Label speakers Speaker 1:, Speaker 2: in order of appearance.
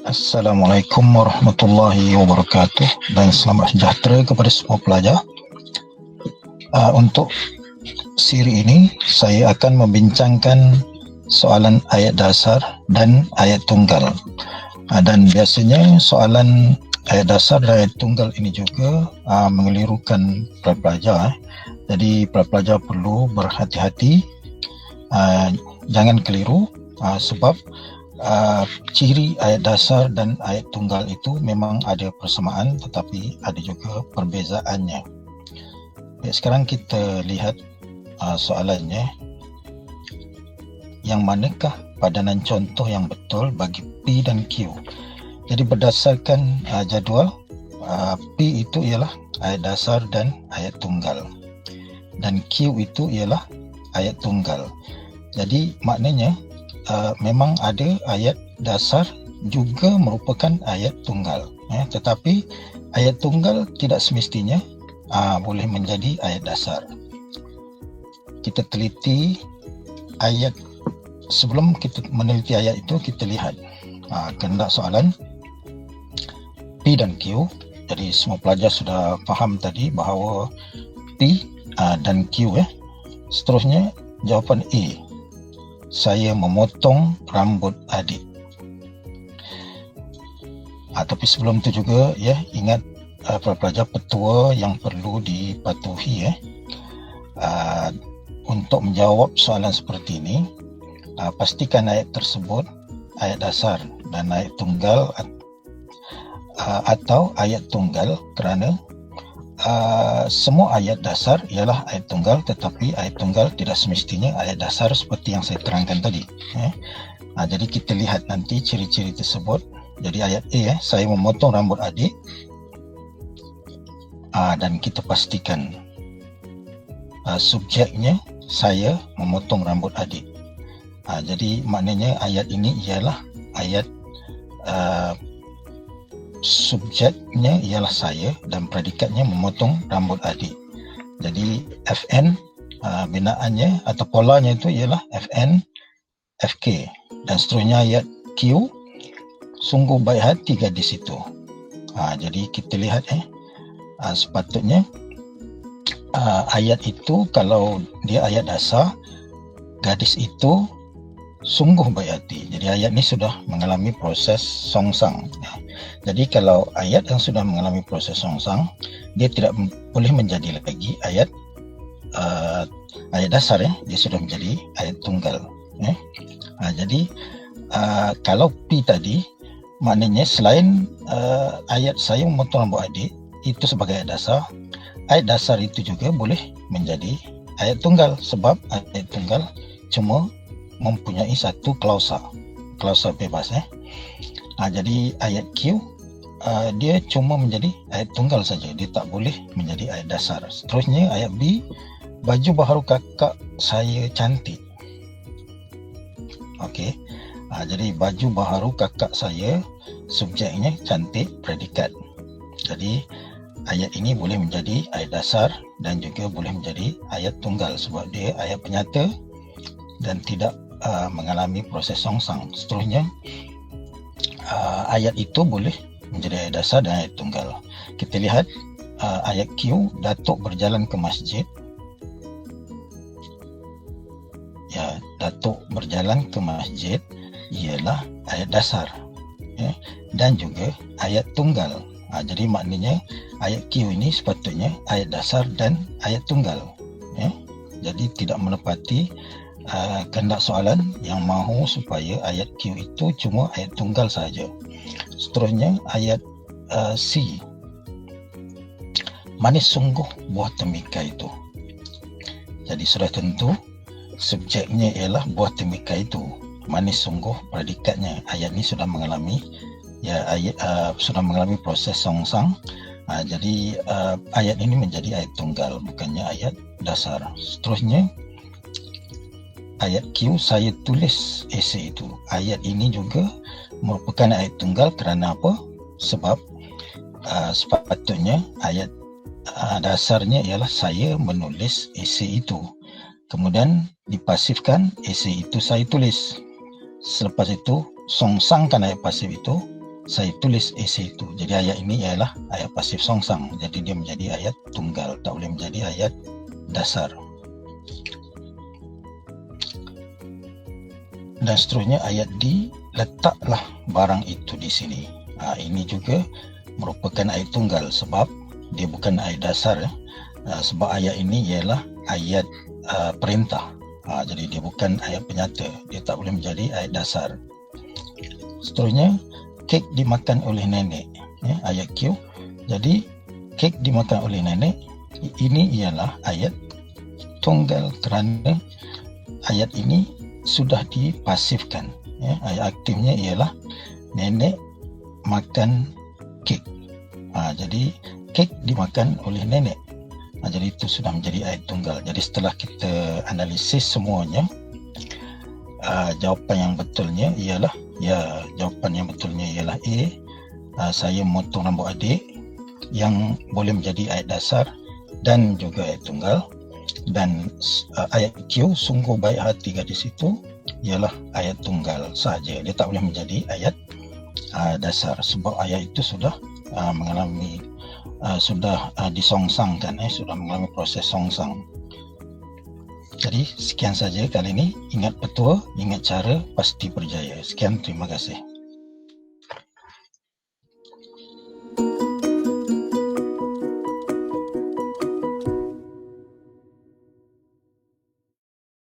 Speaker 1: Assalamualaikum warahmatullahi wabarakatuh dan selamat sejahtera kepada semua pelajar. Untuk siri ini saya akan membincangkan soalan ayat dasar dan ayat tunggal. Dan biasanya soalan ayat dasar dan ayat tunggal ini juga mengelirukan pelajar. Jadi pelajar perlu berhati-hati, jangan keliru sebab ciri ayat dasar dan ayat tunggal itu memang ada persamaan tetapi ada juga perbezaannya. Baik, sekarang kita lihat soalannya. Yang manakah padanan contoh yang betul bagi P dan Q? Jadi berdasarkan jadual, P itu ialah ayat dasar dan ayat tunggal, dan Q itu ialah ayat tunggal. Jadi maknanya memang ada ayat dasar juga merupakan ayat tunggal, tetapi ayat tunggal tidak semestinya boleh menjadi ayat dasar. Kita teliti ayat. Sebelum kita meneliti ayat itu, kita lihat kehendak soalan P dan Q. Jadi semua pelajar sudah faham tadi bahawa P dan Q. Seterusnya jawapan A, saya memotong rambut adik. Tapi sebelum itu juga ingat pelajar petua yang perlu dipatuhi untuk menjawab soalan seperti ini. Pastikan ayat tersebut ayat dasar dan ayat tunggal atau ayat tunggal, kerana semua ayat dasar ialah ayat tunggal, tetapi ayat tunggal tidak semestinya ayat dasar seperti yang saya terangkan tadi. Jadi kita lihat nanti ciri-ciri tersebut. Jadi ayat A, saya memotong rambut adik, dan kita pastikan subjeknya saya memotong rambut adik. Jadi maknanya ayat ini ialah ayat subjeknya ialah saya dan predikatnya memotong rambut adik. Jadi FN binaannya atau polanya itu ialah FN, FK, dan seterusnya ayat Q, sungguh baik hati gadis itu. Jadi kita lihat sepatutnya ayat itu, kalau dia ayat dasar, gadis itu sungguh baik hati. Jadi ayat ini sudah mengalami proses songsang. Jadi kalau ayat yang sudah mengalami proses songsang, dia tidak boleh menjadi lagi ayat dasar, dia sudah menjadi ayat tunggal. Jadi kalau P tadi, maknanya selain ayat saya memotong rambut adik itu sebagai ayat dasar itu juga boleh menjadi ayat tunggal, sebab ayat tunggal cuma mempunyai satu klausa bebas. Jadi ayat Q dia cuma menjadi ayat tunggal saja, dia tak boleh menjadi ayat dasar. Seterusnya ayat B, baju baharu kakak saya cantik. Okey. Jadi baju baharu kakak saya, subjeknya cantik, predikat. Jadi ayat ini boleh menjadi ayat dasar dan juga boleh menjadi ayat tunggal sebab dia ayat penyata dan tidak mengalami proses songsang. Seterusnya ayat itu boleh menjadi ayat dasar dan ayat tunggal. Kita lihat ayat Q, Datuk berjalan ke masjid. Datuk berjalan ke masjid ialah ayat dasar dan juga ayat tunggal. Jadi maknanya ayat Q ini sepatutnya ayat dasar dan ayat tunggal. Jadi tidak menepati kehendak soalan yang mahu supaya ayat Q itu cuma ayat tunggal saja. Seterusnya ayat C, manis sungguh buah tembika itu. Jadi sudah tentu subjeknya ialah buah tembika itu, manis sungguh predikatnya. Ayat ini sudah mengalami sudah mengalami proses songsang. Jadi ayat ini menjadi ayat tunggal, bukannya ayat dasar. Seterusnya ayat Q, saya tulis esei itu. Ayat ini juga merupakan ayat tunggal, kerana apa? Sebab sepatutnya ayat dasarnya ialah saya menulis esei itu. Kemudian dipasifkan, esei itu saya tulis. Selepas itu songsangkan ayat pasif itu, saya tulis esei itu. Jadi ayat ini ialah ayat pasif songsang. Jadi dia menjadi ayat tunggal, tak boleh menjadi ayat dasar. Dan seterusnya ayat D, letaklah barang itu di sini. Ini juga merupakan ayat tunggal sebab dia bukan ayat dasar. Sebab ayat ini ialah ayat perintah. Jadi dia bukan ayat penyata. Dia tak boleh menjadi ayat dasar. Seterusnya, kek dimakan oleh nenek. Ayat Q. Jadi kek dimakan oleh nenek, ini ialah ayat tunggal kerana ayat ini sudah dipasifkan. Ayat aktifnya ialah nenek makan kek. Jadi kek dimakan oleh nenek. Jadi itu sudah menjadi ayat tunggal. Jadi setelah kita analisis semuanya, jawapan yang betulnya ialah A. Saya memotong rambut adik, yang boleh menjadi ayat dasar dan juga ayat tunggal. Dan ayat Q, sungguh baik hati gadis itu, ialah ayat tunggal sahaja. Dia tak boleh menjadi ayat dasar sebab ayat itu sudah mengalami disongsangkan, sudah mengalami proses songsang. Jadi sekian saja kali ini. Ingat petua, ingat cara, pasti berjaya. Sekian, terima kasih.